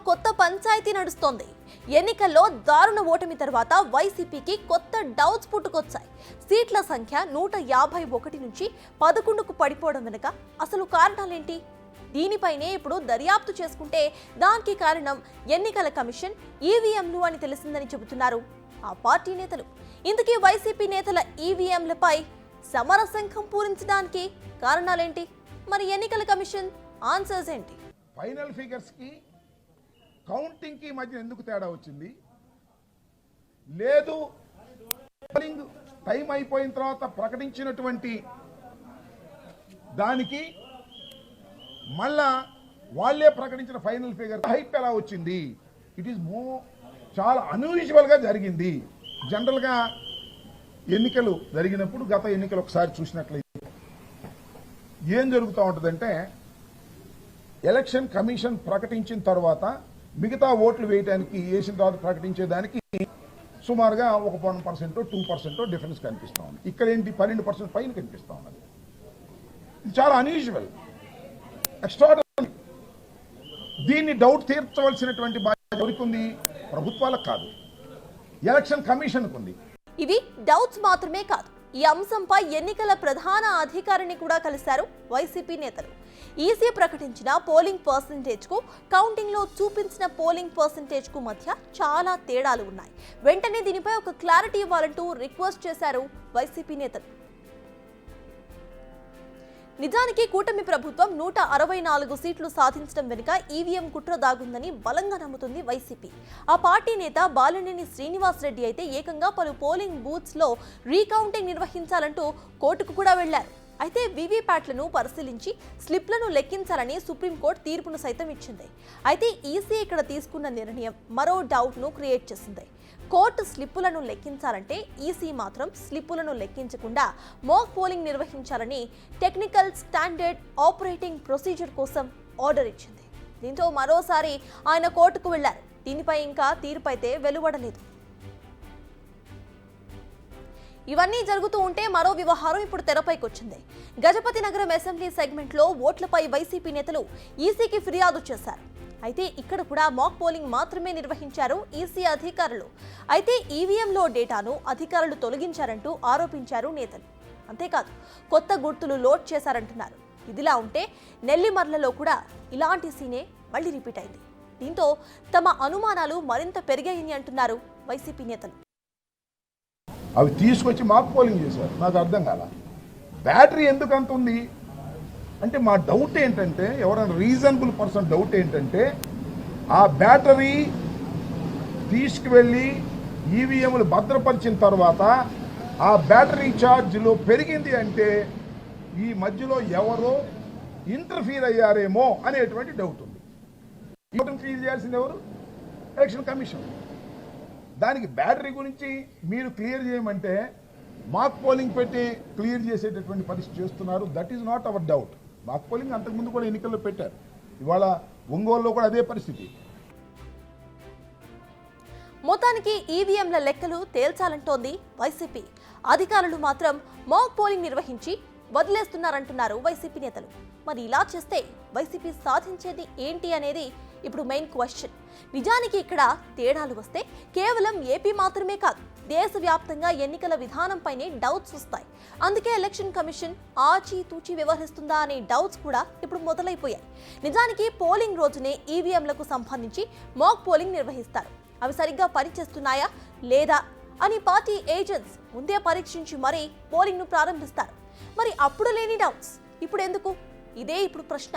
కొత్త పంచాయతీ నడుస్తోంది. ఎన్నికల్లో దారుణ ఓటమి తర్వాత వైసీపీకి కొత్త డౌట్స్ పుట్టుకొచ్చాయి. సీట్ల సంఖ్య 151 నుంచి 11కు పడిపోవడం వెనుక అసలు కారణాలేంటి? దీనిపైనే ఇప్పుడు దర్యాప్తు చేసుకుంటే దానికి కారణం ఎన్నికల కమిషన్ ఈవీఎంలు అని తెలిసిందని చెబుతున్నారు ఆ పార్టీ నేతలు. ఇందుకీ వైసీపీ నేతల ఈవీఎంలపై సమరశంఖం పూరించడానికి కారణాలేంటి? మరి ఎన్నికల కమిషన్ ఆన్సర్స్ ఏంటి? ఫైనల్ ఫిగర్స్ కి కౌంటింగ్ కి మధ్య ఎందుకు తేడా వచ్చింది? లేదు పోలింగ్ టైం అయిపోయిన తర్వాత ప్రకటించినటువంటి దానికి మళ్ళా వాళ్ళే ప్రకటించిన ఫైనల్ ఫిగర్ హైప్ ఎలా వచ్చింది? ఇట్ ఈస్ చాలా అన్యూజువల్ గా జరిగింది. జనరల్ గా ఎన్నికలు జరిగినప్పుడు గత ఎన్నికలు ఒకసారి చూసినట్లయితే ఏం జరుగుతూ ఉంటుందంటే, ఎలక్షన్ కమిషన్ ప్రకటించిన తర్వాత మిగతా ఓట్లు వేసిన తర్వాత ప్రకటించేదానికి సుమారుగా 1% 2% డిఫరెన్స్ కనిపిస్తూ ఉంది. ఇక్కడ ఏంటి 12% పైన కనిపిస్తూ ఉన్నది. ఇది చాలా అన్యూజువల్, ఎక్స్ట్రార్డినరీ. దీన్ని డౌట్ తీర్చవలసినటువంటి బాధ్యత ఎవరికి ఉంది? ప్రభుత్వాలకు కాదు, ఎలక్షన్ కమిషన్కు ఉంది. ఇవి డౌట్స్ మాత్రమే కాదు, ఈ అంశంపై ఎన్నికల ప్రధాన అధికారిని కూడా కలిశారు వైసీపీ నేతలు. ఈసీ ప్రకటించిన పోలింగ్ పర్సెంటేజ్ కు కౌంటింగ్ లో చూపించిన పోలింగ్ పర్సెంటేజ్ కు మధ్య చాలా తేడాలు ఉన్నాయి. వెంటనే దీనిపై ఒక క్లారిటీ ఇవ్వాలంటూ రిక్వెస్ట్ చేశారు వైసీపీ నేతలు. నిజానికి కూటమి ప్రభుత్వం 164 సీట్లు సాధించడం వెనుక ఈవీఎం కుట్ర దాగుందని బలంగా నమ్ముతుంది వైసీపీ. ఆ పార్టీ నేత బాలినేని శ్రీనివాస్ రెడ్డి అయితే ఏకంగా పలు పోలింగ్ బూత్స్ లో రీకౌంటింగ్ నిర్వహించాలంటూ కోర్టుకు కూడా వెళ్లారు. అయితే వీవీప్యాట్లను పరిశీలించి స్లిప్లను లెక్కించాలని సుప్రీంకోర్టు తీర్పును సైతం ఇచ్చింది. అయితే ఈసీ ఇక్కడ తీసుకున్న నిర్ణయం మరో డౌట్ ను క్రియేట్ చేసింది. కోర్టు స్లిప్పులను లెక్కించాలంటే ఈసీ మాత్రం స్లిప్పులను లెక్కించకుండా మాక్ పోలింగ్ నిర్వహించాలని టెక్నికల్ స్టాండర్డ్ ఆపరేటింగ్ ప్రొసీజర్ కోసం ఆర్డర్ ఇచ్చింది. దీంతో మరోసారి ఆయన కోర్టుకు వెళ్లారు. దీనిపై ఇంకా తీర్పు అయితే వెలువడలేదు. ఇవన్నీ జరుగుతూ ఉంటే మరో వ్యవహారం ఇప్పుడు తెరపైకి వచ్చింది. గజపతి నగరం అసెంబ్లీ సెగ్మెంట్ లో ఓట్లపై వైసీపీ నేతలు ఈసీకి ఫిర్యాదు చేశారు. అయితే ఇక్కడ కూడా మాక్ పోలింగ్ మాత్రమే నిర్వహించారు ఈసీ అధికారులు. అయితే ఈవీఎంలో డేటాను అధికారులు తొలగించారంటూ ఆరోపించారు నేతలు. అంతేకాదు కొత్త గుర్తులు లోడ్ చేశారంటున్నారు. ఇదిలా ఉంటే నెల్లిమర్లలో కూడా ఇలాంటి సీనే మళ్లీ రిపీట్ అయింది. దీంతో తమ అనుమానాలు మరింత పెరిగాయని అంటున్నారు వైసీపీ నేతలు. అవి తీసుకొచ్చి మాక్ పోలింగ్ చేశారు. నాకు అర్థం కాల, బ్యాటరీ ఎందుకు అంత ఉంది అంటే మా డౌట్ ఏంటంటే, ఎవరైనా రీజనబుల్ పర్సన్ డౌట్ ఏంటంటే, ఆ బ్యాటరీ తీసుకువెళ్ళి ఈవీఎంలు భద్రపరిచిన తర్వాత ఆ బ్యాటరీ ఛార్జ్లో పెరిగింది అంటే ఈ మధ్యలో ఎవరో ఇంటర్ఫీర్ అయ్యారేమో అనేటువంటి డౌట్ ఉంది. ఇంటర్ఫీర్ చేయాల్సింది ఎవరు? Election commission. దానికి బ్యాటరీ గురించి మీరు క్లియర్ చేయమంటే మాక్ పోలింగ్ పెట్టి క్లియర్ చేసేటటువంటి పరిస్థితి చేస్తున్నారు. That is not our doubt. Mock polling అంతకుముందు కూడా ఎన్నికల్లో పెట్టారు. ఇవాళ ఒంగోలులో కూడా అదే పరిస్థితి. మొత్తానికి ఈవీఎంల లెక్కలు తేల్చాలంటోంది వైసీపీ. అధికారులు మాత్రం మాక్ పోలింగ్ నిర్వహించి వదిలేస్తున్నారంటున్నారు వైసీపీ నేతలు. మరి ఇలా చేస్తే వైసీపీ సాధించేది ఏంటి అనేది ఇప్పుడు మెయిన్ క్వశ్చన్. నిజానికి ఇక్కడ తేడాలు వస్తే కేవలం ఏపీ మాత్రమే కాదు, దేశవ్యాప్తంగా ఎన్నికల విధానంపైనే డౌట్స్ వస్తాయి. అందుకే ఎలక్షన్ కమిషన్ ఆచితూచి వ్యవహరిస్తుందా అనే డౌట్స్ కూడా ఇప్పుడు మొదలైపోయాయి. నిజానికి పోలింగ్ రోజునే ఈవీఎంలకు సంబంధించి మాక్ పోలింగ్ నిర్వహిస్తారు. అవి సరిగ్గా పనిచేస్తున్నాయా లేదా అని పార్టీ ఏజెంట్స్ ముందే పరీక్షించి మరీ పోలింగ్ ను ప్రారంభిస్తారు. మరి అప్పుడు లేని డౌట్స్ ఇప్పుడు ఎందుకు? ఇదే ఇప్పుడు ప్రశ్న.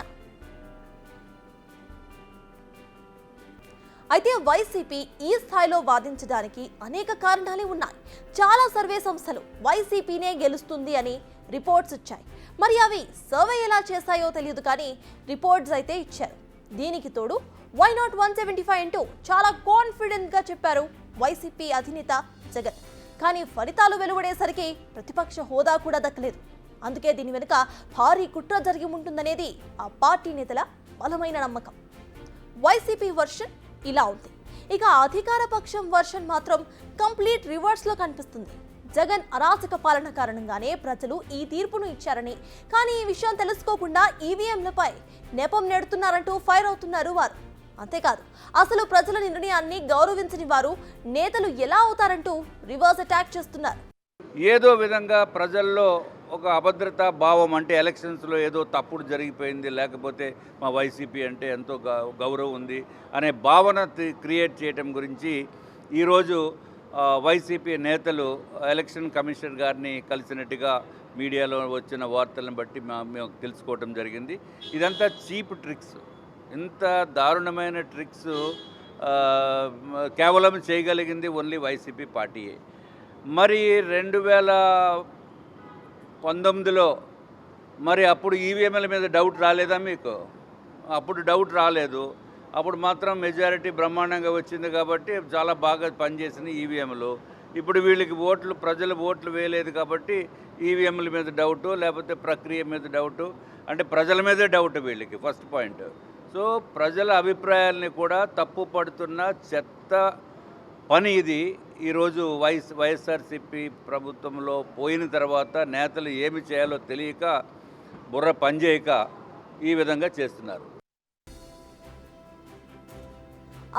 అయితే వైసీపీ ఈ స్థాయిలో వాదించడానికి అనేక కారణాలే ఉన్నాయి. చాలా సర్వే సంస్థలు వైసీపీనే గెలుస్తుంది అని రిపోర్ట్స్ ఇచ్చాయి. మరి అవి సర్వే ఎలా చేశాయో తెలియదు, కానీ రిపోర్ట్స్ అయితే ఇచ్చారు. దీనికి తోడు వై నాట్ 175 అంటూ చాలా కాన్ఫిడెంట్ గా చెప్పారు వైసీపీ అధినేత జగన్. కానీ ఫలితాలు వెలువడేసరికి ప్రతిపక్ష హోదా కూడా దక్కలేదు. అందుకే దీని వెనుక భారీ కుట్ర జరిగి ఉంటుందనేది ఆ పార్టీ నేతల బలమైన నమ్మకం. వైసీపీ వర్షన్ ఇలా ఉంది. ఇక అధికార పక్షం వర్షన్ మాత్రం కంప్లీట్ రివర్స్ లో కనిపిస్తుంది. జగన్ అరాచక పాలన కారణంగానే ప్రజలు ఈ తీర్పును ఇచ్చారని, కానీ ఈ విషయం తెలుసుకోకుండా ఈవీఎంలపై నెపం నెడుతున్నారంటూ ఫైర్ అవుతున్నారు వారు. అంతేకాదు అసలు ప్రజల నిర్ణయాన్ని గౌరవించని వారు నేతలు ఎలా అవుతారంటూ రివర్స్ అటాక్ చేస్తున్నారు. ఏదో విధంగా ప్రజల్లో ఒక అభద్రతా భావం, అంటే ఎలక్షన్స్లో ఏదో తప్పుడు జరిగిపోయింది, లేకపోతే మా వైసీపీ అంటే ఎంతో గౌరవం ఉంది అనే భావన క్రియేట్ చేయడం గురించి ఈరోజు వైసీపీ నేతలు ఎలక్షన్ కమిషనర్ గారిని కలిసినట్టుగా మీడియాలో వచ్చిన వార్తలను బట్టి మేము తెలుసుకోవడం జరిగింది. ఇదంతా చీప్ ట్రిక్స్. ఇంత దారుణమైన ట్రిక్స్ కేవలం చేయగలిగింది ఓన్లీ వైసీపీ పార్టీయే. మరి 2019లో మరి అప్పుడు ఈవీఎంల మీద డౌట్ రాలేదా మీకు? అప్పుడు డౌట్ రాలేదు. అప్పుడు మాత్రం మెజారిటీ బ్రహ్మాండంగా వచ్చింది కాబట్టి చాలా బాగా పనిచేసింది ఈవీఎంలు. ఇప్పుడు వీళ్ళకి ప్రజలు ఓట్లు వేయలేదు కాబట్టి ఈవీఎంల మీద డౌటు, లేకపోతే ప్రక్రియ మీద డౌటు, అంటే ప్రజల మీదే డౌట్ వీళ్ళకి. First point. సో ప్రజల అభిప్రాయాల్ని కూడా తప్పు పడుతున్న చెత్త పని ఇది. ఈరోజు వైఎస్ఆర్సీపీ ప్రభుత్వంలో పోయిన తర్వాత నేతలు ఏమి చేయాలో తెలియక, బుర్ర పనిచేయక ఈ విధంగా చేస్తున్నారు.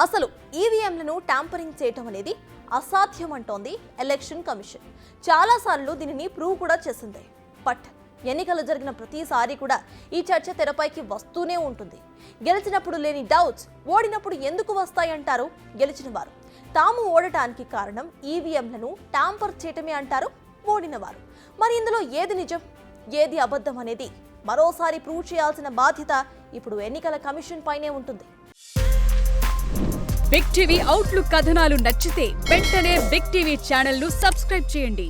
అసలు ఈవీఎంలను ట్యాంపరింగ్ చేయటం అనేది అసాధ్యం అంటోంది ఎలక్షన్ కమిషన్. చాలాసార్లు దీనిని ప్రూవ్ కూడా చేసింది. బట్ ఎన్నికలు జరిగిన ప్రతిసారి కూడా ఈ చర్చ తెరపైకి వస్తూనే ఉంటుంది. గెలిచినప్పుడు లేని డౌట్స్ ఓడినప్పుడు ఎందుకు వస్తాయంటారు గెలిచిన వారు. తాము ఓడటానికి కారణం ఈవీఎంలను ట్యాంపర్ చేయటమే అంటారు ఓడిన వారు. మరి ఇందులో ఏది నిజం, ఏది అబద్ధం అనేది మరోసారి ప్రూవ్ చేయాల్సిన బాధ్యత ఇప్పుడు ఎన్నికల కమిషన్ పైనే ఉంటుంది. బిగ్ టీవీ అవుట్లుక్ కథనాలు నచ్చితే వెంటనే బిగ్ టీవీ ఛానల్ ను సబ్స్క్రైబ్ చేయండి.